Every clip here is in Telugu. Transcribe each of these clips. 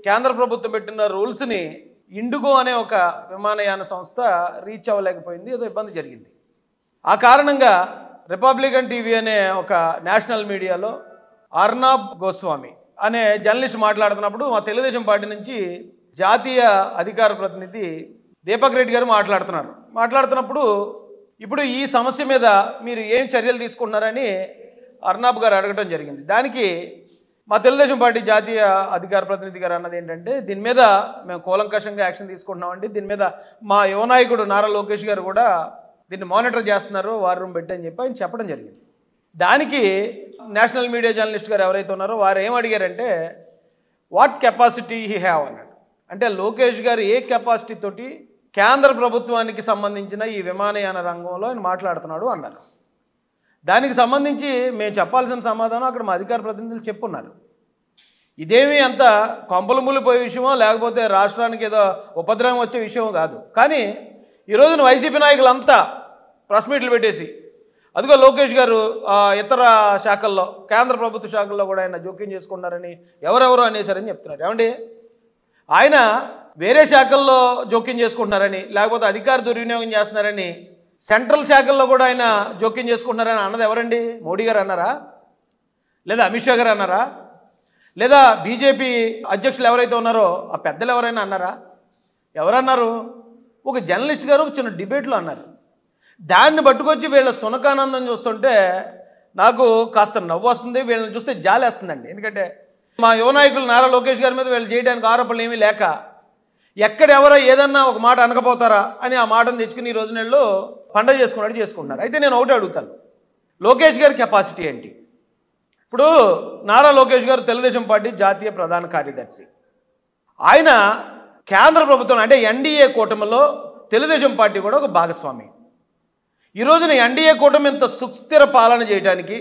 కేంద్ర ప్రభుత్వం పెట్టిన రూల్స్ని ఇండిగో అనే ఒక విమానయాన సంస్థ రీచ్ అవ్వలేకపోయింది, ఏదో ఇబ్బంది జరిగింది. ఆ కారణంగా రిపబ్లికన్ టీవీ అనే ఒక నేషనల్ మీడియాలో అర్నాబ్ గోస్వామి అనే జర్నలిస్ట్ మాట్లాడుతున్నప్పుడు మా తెలుగుదేశం పార్టీ నుంచి జాతీయ అధికార ప్రతినిధి దీపక్ రెడ్డి గారు మాట్లాడుతున్నప్పుడు ఇప్పుడు ఈ సమస్య మీద మీరు ఏం చర్యలు తీసుకుంటున్నారని అర్నాబ్ గారు అడగడం జరిగింది. దానికి మా తెలుగుదేశం పార్టీ జాతీయ అధికార ప్రతినిధి గారు అన్నది ఏంటంటే, దీని మీద మేము కూలంకషంగా యాక్షన్ తీసుకుంటున్నామండి, దీని మీద మా యువ నాయకుడు నారా లోకేష్ గారు కూడా దీన్ని మానిటర్ చేస్తున్నారు, వార్ రూమ్ పెట్టి అని చెప్పి ఆయన చెప్పడం జరిగింది. దానికి నేషనల్ మీడియా జర్నలిస్ట్ గారు ఎవరైతే ఉన్నారో వారు ఏం అడిగారంటే, వాట్ కెపాసిటీ హీ హ్యావ్ అన్నాడు. అంటే లోకేష్ గారు ఏ కెపాసిటీ తోటి కేంద్ర ప్రభుత్వానికి సంబంధించిన ఈ విమానయాన రంగంలో ఆయన మాట్లాడుతున్నాడు అన్నారు. దానికి సంబంధించి మేము చెప్పాల్సిన సమాధానం అక్కడ మా అధికార ప్రతినిధులు చెప్పున్నారు. ఇదేమీ అంత కొంపలు ములిపోయే విషయమో లేకపోతే రాష్ట్రానికి ఏదో ఉపద్రవం వచ్చే విషయం కాదు. కానీ ఈరోజున వైసీపీ నాయకులంతా ప్రెస్ మీట్లు పెట్టేసి అదిగో లోకేష్ గారు ఇతర శాఖల్లో కేంద్ర ప్రభుత్వ శాఖల్లో కూడా ఆయన జోక్యం చేసుకున్నారని ఎవరెవరో అనేసారని చెప్తున్నారు. ఏమండి, ఆయన వేరే శాఖల్లో జోక్యం చేసుకుంటున్నారని లేకపోతే అధికార దుర్వినియోగం చేస్తున్నారని సెంట్రల్ శాఖల్లో కూడా ఆయన జోక్యం చేసుకుంటున్నారని అన్నది ఎవరండి? మోడీ గారు అన్నారా? లేదా అమిత్ షా గారు అన్నారా? లేదా బీజేపీ అధ్యక్షులు ఎవరైతే ఉన్నారో ఆ పెద్దలు ఎవరైనా అన్నారా? ఎవరన్నారు? ఒక జర్నలిస్ట్ గారు చిన్న డిబేట్లో అన్నారు. దాన్ని పట్టుకొచ్చి వీళ్ళ సునకానందం చూస్తుంటే నాకు కాస్త నవ్వు వస్తుంది, వీళ్ళని చూస్తే జాలి వేస్తుందండి. ఎందుకంటే మా యువ నాయకులు నారా లోకేష్ గారి మీద వీళ్ళు చేయడానికి ఆరోపణలు ఏమీ లేక ఎక్కడెవరో ఏదన్నా ఒక మాట అనకపోతారా అని ఆ మాటను తెచ్చుకుని ఈ రోజు నెలలో పండగ చేసుకుంటున్నారు. అయితే నేను ఒకటి అడుగుతాను, లోకేష్ గారి కెపాసిటీ ఏంటి? ఇప్పుడు నారా లోకేష్ గారు తెలుగుదేశం పార్టీ జాతీయ ప్రధాన కార్యదర్శి. ఆయన కేంద్ర ప్రభుత్వం అంటే ఎన్డీఏ కూటమిలో తెలుగుదేశం పార్టీ కూడా ఒక భాగస్వామి. ఈ రోజున ఎన్డీఏ కూటమి ఇంత సుస్థిర పాలన చేయడానికి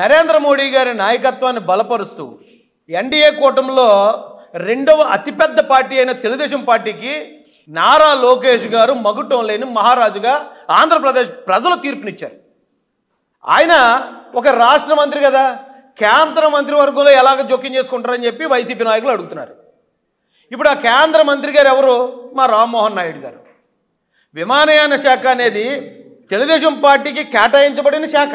నరేంద్ర మోడీ గారి నాయకత్వాన్ని బలపరుస్తూ ఎన్డీఏ కూటమిలో రెండవ అతిపెద్ద పార్టీ అయిన తెలుగుదేశం పార్టీకి నారా లోకేష్ గారు మగుటం లేని మహారాజుగా ఆంధ్రప్రదేశ్ ప్రజలు తీర్పునిచ్చారు. ఆయన ఒక రాష్ట్ర మంత్రి కదా, కేంద్ర మంత్రివర్గంలో ఎలాగ జోక్యం చేసుకుంటారని చెప్పి వైసీపీ నాయకులు అడుగుతున్నారు. ఇప్పుడు ఆ కేంద్ర మంత్రి గారు ఎవరు? మా రామ్మోహన్ నాయుడు గారు. విమానయాన శాఖ అనేది తెలుగుదేశం పార్టీకి కేటాయించబడిన శాఖ.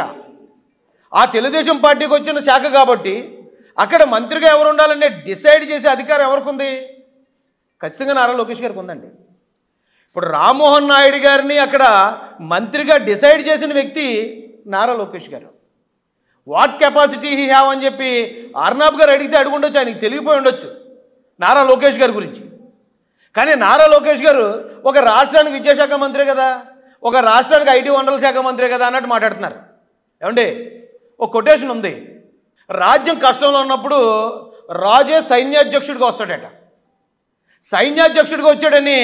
ఆ తెలుగుదేశం పార్టీకి వచ్చిన శాఖ కాబట్టి అక్కడ మంత్రిగా ఎవరు ఉండాలనే డిసైడ్ చేసే అధికారం ఎవరికి ఉంది? ఖచ్చితంగా నారా లోకేష్ గారికి ఉందండి. ఇప్పుడు రామ్మోహన్ నాయుడు గారిని అక్కడ మంత్రిగా డిసైడ్ చేసిన వ్యక్తి నారా లోకేష్ గారు. వాట్ కెపాసిటీ హీ హ్యావ్ అని చెప్పి అర్నాబ్ గారు అడిగితే అడుగుండొచ్చు, ఆయనకి తెలియపోయి ఉండొచ్చు నారా లోకేష్ గారి గురించి. కానీ నారా లోకేష్ గారు ఒక రాష్ట్రానికి విద్యాశాఖ మంత్రి కదా, ఒక రాష్ట్రానికి ఐటీ వనరుల శాఖ మంత్రి కదా అన్నట్టు మాట్లాడుతున్నారు. ఏమండి, ఒక కొటేషన్ ఉంది, రాజ్యం కష్టంలో ఉన్నప్పుడు రాజే సైన్యాధ్యక్షుడిగా వస్తాడట. సైన్యాధ్యక్షుడిగా వచ్చాడని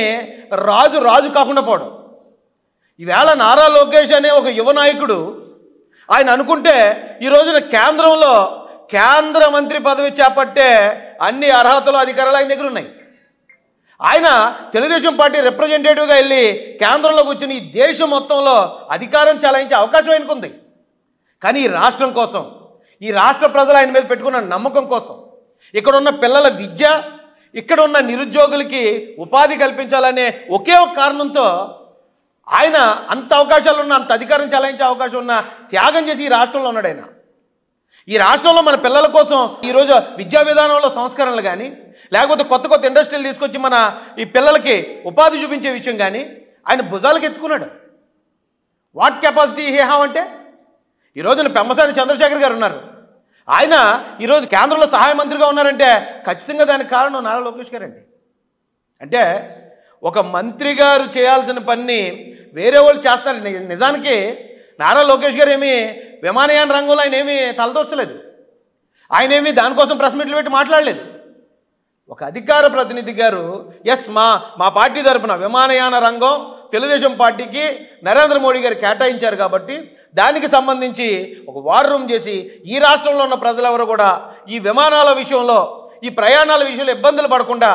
రాజు కాకుండా పోవడం. ఈవేళ నారా లోకేష్ అనే ఒక యువ నాయకుడు ఆయన అనుకుంటే ఈ రోజున కేంద్రంలో కేంద్ర మంత్రి పదవి చేపట్టే అన్ని అర్హతలు అధికారాలు ఆయన దగ్గర ఉన్నాయి. ఆయన తెలుగుదేశం పార్టీ రిప్రజెంటేటివ్గా వెళ్ళి కేంద్రంలో కూర్చుని ఈ దేశం మొత్తంలో అధికారం చెలాయించే అవకాశం ఆయనకు ఉంది. కానీ ఈ రాష్ట్రం కోసం, ఈ రాష్ట్ర ప్రజలు ఆయన మీద పెట్టుకున్న నమ్మకం కోసం, ఇక్కడ ఉన్న పిల్లల విద్య, ఇక్కడ ఉన్న నిరుద్యోగులకి ఉపాధి కల్పించాలనే ఒకే ఒక కారణంతో ఆయన అంత అవకాశాలు ఉన్న, అంత అధికారం చెలాయించే అవకాశం ఉన్న త్యాగం చేసి ఈ రాష్ట్రంలో ఉన్నాడు ఆయన. ఈ రాష్ట్రంలో మన పిల్లల కోసం ఈరోజు విద్యా విధానంలో సంస్కరణలు కానీ లేకపోతే కొత్త ఇండస్ట్రీలు తీసుకొచ్చి మన ఈ పిల్లలకి ఉపాధి చూపించే విషయం కానీ ఆయన భుజాలకు ఎత్తుకున్నాడు. వాట్ కెపాసిటీ హీ హ్యావ్ అంటే ఈరోజు పెమ్మసాని చంద్రశేఖర్ గారు ఉన్నారు. ఆయన ఈరోజు కేంద్రంలో సహాయ మంత్రిగా ఉన్నారంటే ఖచ్చితంగా దానికి కారణం నారా లోకేష్ గారండి. అంటే ఒక మంత్రి గారు చేయాల్సిన పని వేరే వాళ్ళు చేస్తారు. నిజానికి నారా లోకేష్ గారు ఏమీ విమానయాన రంగంలో ఆయన ఏమీ తలదొచ్చలేదు, ఆయన ఏమీ దానికోసం ప్రెస్ మీట్లు పెట్టి మాట్లాడలేదు. ఒక అధికార ప్రతినిధి గారు ఎస్ మా పార్టీ తరపున విమానయాన రంగం తెలుగుదేశం పార్టీకి నరేంద్ర మోడీ గారు కేటాయించారు కాబట్టి దానికి సంబంధించి ఒక వార్ రూమ్ చేసి ఈ రాష్ట్రంలో ఉన్న ప్రజలెవరు కూడా ఈ విమానాల విషయంలో, ఈ ప్రయాణాల విషయంలో ఇబ్బందులు పడకుండా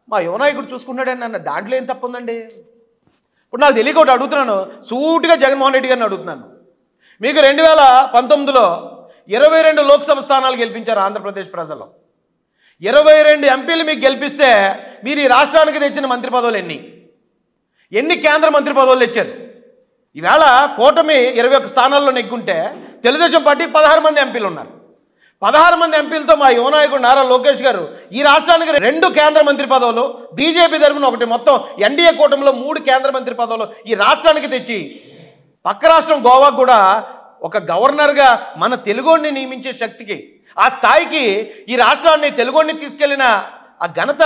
మా యువ నాయకుడు చూసుకున్నాడని అన్న దాంట్లో ఏం తప్పుందండి? ఇప్పుడు నాకు తెలియక ఒకటి అడుగుతున్నాను, సూటిగా జగన్మోహన్ రెడ్డి గారిని అడుగుతున్నాను. మీకు 2019లో 22 లోక్సభ స్థానాలు గెలిపించారు ఆంధ్రప్రదేశ్ ప్రజలు. 22 ఎంపీలు మీకు గెలిపిస్తే మీరు ఈ రాష్ట్రానికి తెచ్చిన మంత్రి పదవులు ఎన్ని కేంద్ర మంత్రి పదవులు తెచ్చారు? ఈవేళ కూటమి 21 స్థానాల్లో నెగ్గుంటే తెలుగుదేశం పార్టీ 16 మంది ఎంపీలు ఉన్నారు. 16 మంది ఎంపీలతో మా యువనాయకుడు నారా లోకేష్ గారు ఈ రాష్ట్రానికి 2 కేంద్ర మంత్రి పదవులు, బీజేపీ తరఫున 1, మొత్తం ఎన్డీఏ కూటమిలో 3 కేంద్ర మంత్రి పదవులు ఈ రాష్ట్రానికి తెచ్చి పక్క రాష్ట్రం గోవాకు కూడా ఒక గవర్నర్గా మన తెలుగోడిని నియమించే శక్తికి, ఆ స్థాయికి ఈ రాష్ట్రాన్ని తెలుగోడిని తీసుకెళ్లిన ఆ ఘనత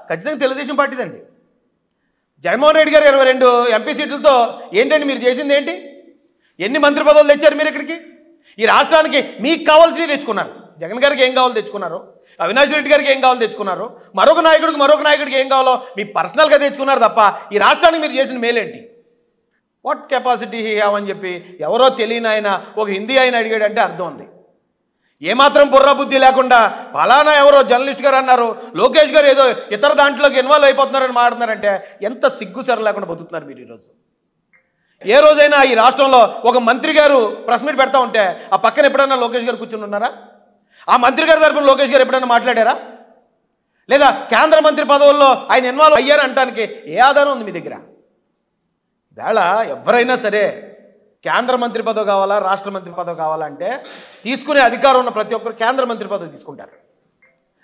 ఖచ్చితంగా తెలుగుదేశం పార్టీదండి. జగన్మోహన్ రెడ్డి గారు 22 ఎంపీ సీట్లతో ఏంటండి మీరు చేసింది ఏంటి? ఎన్ని మంత్రి పదవులు తెచ్చారు మీరు ఇక్కడికి? ఈ రాష్ట్రానికి మీకు కావాల్సినవి తెచ్చుకున్నారు. జగన్ గారికి ఏం కావాలో తెచ్చుకున్నారు, అవినాష్ రెడ్డి గారికి ఏం కావాలో తెచ్చుకున్నారు, మరొక నాయకుడికి ఏం కావాలో మీ పర్సనల్గా తెచ్చుకున్నారు తప్ప ఈ రాష్ట్రానికి మీరు చేసిన మేలేంటి? వాట్ కెపాసిటీ హ్యావ్ అని చెప్పి ఎవరో తెలియని ఆయన ఒక హిందీ ఆయన అడిగాడంటే అర్థం ఉంది. ఏమాత్రం బుర్ర బుద్ధి లేకుండా ఫలానా ఎవరో జర్నలిస్ట్ గారు అన్నారు, లోకేష్ గారు ఏదో ఇతర దాంట్లోకి ఇన్వాల్వ్ అయిపోతున్నారని మాట్లాడుతున్నారంటే ఎంత సిగ్గుసెర లేకుండా బతుకుతున్నారు మీరు ఈరోజు. ఏ రోజైనా ఈ రాష్ట్రంలో ఒక మంత్రి గారు ప్రెస్ మీట్ పెడతా ఉంటే ఆ పక్కన ఎప్పుడన్నా లోకేష్ గారు కూర్చుని ఉన్నారా? ఆ మంత్రి గారి తరపున లోకేష్ గారు ఎప్పుడన్నా మాట్లాడారా? లేదా కేంద్ర మంత్రి పదవుల్లో ఆయన ఇన్వాల్వ్ అయ్యారు అనడానికి ఏ ఆధారం ఉంది మీ దగ్గర? వేళ ఎవరైనా సరే కేంద్ర మంత్రి పదవి కావాలా, రాష్ట్ర మంత్రి పదవి కావాలంటే తీసుకునే అధికారం ఉన్న ప్రతి ఒక్కరు కేంద్ర మంత్రి పదవి తీసుకుంటారు.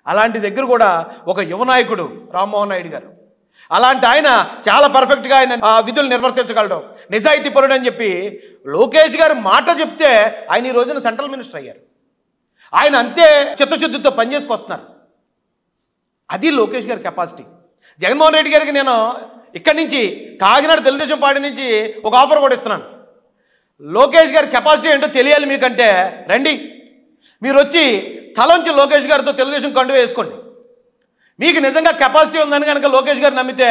అలాంటి దగ్గర కూడా ఒక యువ నాయకుడు రామ్మోహన్ నాయుడు గారు, అలాంటి ఆయన చాలా పర్ఫెక్ట్గా ఆయన విధులు నిర్వర్తించగలడు, నిజాయితీ పరుడు అని చెప్పి లోకేష్ గారు మాట చెప్తే ఆయన ఈ రోజున సెంట్రల్ మినిస్టర్ అయ్యారు. ఆయన అంతే చిత్తశుద్ధితో పనిచేసుకొస్తున్నారు. అది లోకేష్ గారి కెపాసిటీ. జగన్మోహన్ రెడ్డి గారికి నేను ఇక్కడి నుంచి కాకినాడ తెలుగుదేశం పార్టీ నుంచి ఒక ఆఫర్ కూడా ఇస్తున్నాను. లోకేష్ గారి కెపాసిటీ ఏంటో తెలియాలి మీకంటే రండి, మీరు వచ్చి తలంచి లోకేష్ గారితో తెలుగుదేశం కండువా వేసుకోండి. మీకు నిజంగా కెపాసిటీ ఉందని కనుక లోకేష్ గారు నమ్మితే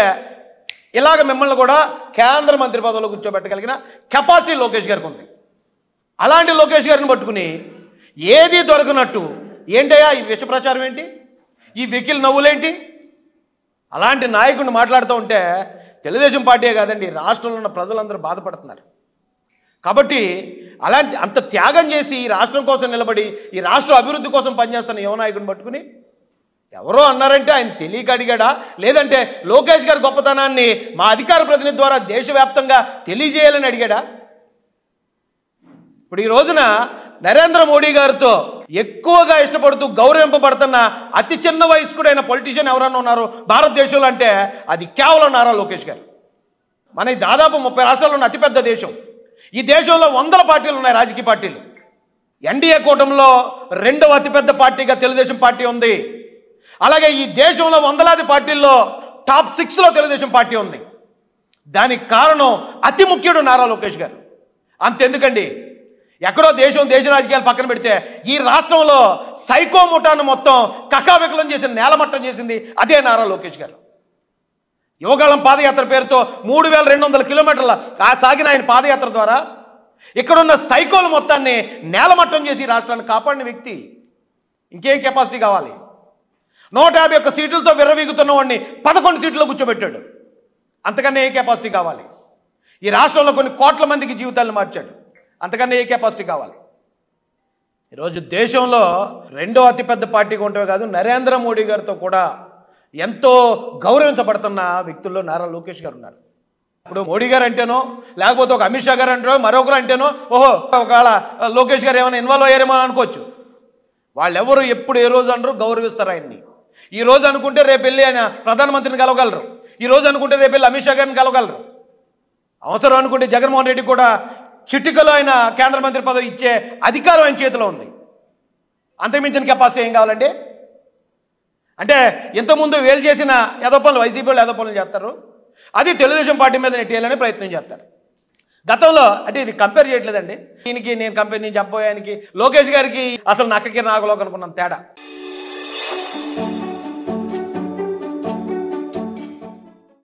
ఇలాగ మిమ్మల్ని కూడా కేంద్ర మంత్రి పదవిలో కూర్చోబెట్టగలిగిన కెపాసిటీ లోకేష్ గారికి ఉంది. అలాంటి లోకేష్ గారిని పట్టుకుని ఏది దొరకనట్టు ఏంటయ్యా ఈ విష ప్రచారం ఏంటి, ఈ వెకిల్ నవ్వులేంటి, అలాంటి నాయకుడిని మాట్లాడుతూ ఉంటే తెలుగుదేశం పార్టీయే కాదండి రాష్ట్రంలో ఉన్న ప్రజలందరూ బాధపడుతున్నారు. కాబట్టి అలాంటి అంత త్యాగం చేసి ఈ రాష్ట్రం కోసం నిలబడి ఈ రాష్ట్ర అభివృద్ధి కోసం పనిచేస్తున్న యువ నాయకుడిని పట్టుకుని ఎవరో అన్నారంటే ఆయన తెలియక అడిగాడా, లేదంటే లోకేష్ గారి గొప్పతనాన్ని మా అధికార ప్రతినిధి ద్వారా దేశవ్యాప్తంగా తెలియజేయాలని అడిగాడా? ఇప్పుడు ఈ రోజున నరేంద్ర మోడీ గారితో ఎక్కువగా ఇష్టపడుతూ గౌరవింపబడుతున్న అతి చిన్న వయస్కుడైన పొలిటీషియన్ ఎవరన్నా ఉన్నారు భారతదేశంలో అంటే అది కేవలం నారా లోకేష్ గారు. మన దాదాపు 30 రాష్ట్రాల్లో ఉన్న అతిపెద్ద దేశం. ఈ దేశంలో 100 పార్టీలు ఉన్నాయి, రాజకీయ పార్టీలు. ఎన్డీఏ కూటమిలో 2వ అతిపెద్ద పార్టీగా తెలుగుదేశం పార్టీ ఉంది. అలాగే ఈ దేశంలో 100లాది పార్టీల్లో టాప్ 6లో తెలుగుదేశం పార్టీ ఉంది. దానికి కారణం అతి ముఖ్యుడు నారా లోకేష్ గారు. అంతెందుకండి, ఎక్కడో దేశ రాజకీయాలు పక్కన పెడితే ఈ రాష్ట్రంలో సైకో ముఠాను మొత్తం కకావికలం చేసిన నేలమట్టం చేసింది అదే నారా లోకేష్ గారు. యువగళం పాదయాత్ర పేరుతో 3200 కిలోమీటర్ల సాగిన ఆయన పాదయాత్ర ద్వారా ఇక్కడున్న సైకోల మొత్తాన్ని నేలమట్టం చేసి రాష్ట్రాన్ని కాపాడిన వ్యక్తి. ఇంకేం కెపాసిటీ కావాలి? 151 సీట్లతో విర్రవీగుతున్న వాడిని 11 సీట్లలో కూర్చోబెట్టాడు. అంతకన్నా ఏ కెపాసిటీ కావాలి? ఈ రాష్ట్రంలో కొన్ని కోట్ల మందికి జీవితాలను మార్చాడు. అంతకన్నా ఏ కెపాసిటీ కావాలి? ఈరోజు దేశంలో 2వ అతిపెద్ద పార్టీగా ఉంటే కాదు, నరేంద్ర మోడీ గారితో కూడా ఎంతో గౌరవించబడుతున్న వ్యక్తుల్లో నారా లోకేష్ గారు ఉన్నారు. ఇప్పుడు మోడీ గారు అంటేనో లేకపోతే ఒక అమిత్ షా గారు అంటేనో మరొకరు అంటేనో ఓహో ఒకవేళ లోకేష్ గారు ఏమైనా ఇన్వాల్వ్ అయ్యారేమో అనుకోవచ్చు. వాళ్ళెవరు ఎప్పుడు ఏ రోజు అనరు, గౌరవిస్తారు ఆయన్ని. ఈ రోజు అనుకుంటే రేపు వెళ్ళి ఆయన ప్రధానమంత్రిని కలవగలరు, ఈ రోజు అనుకుంటే రేపు వెళ్ళి అమిత్ షా గారిని కలవగలరు. అవసరం అనుకుంటే జగన్మోహన్ రెడ్డి కూడా చిటికలో ఆయన కేంద్ర మంత్రి పదవి ఇచ్చే అధికారం ఆయన చేతిలో ఉంది. అంతకుమించిన కెపాసిటీ ఏం కావాలండి? అంటే ఇంతకుముందు వేలు చేసిన ఏదో పనులు వైసీపీ వాళ్ళు ఏదో పనులు చేస్తారు, అది తెలుగుదేశం పార్టీ మీద నెట్టేయాలని ప్రయత్నం చేస్తారు. గతంలో అంటే ఇది కంపేర్ చేయట్లేదండి, దీనికి నేను చెప్పబోయానికి లోకేష్ గారికి అసలు నక్కకి నాగలోకి అనుకున్నాం తేడా.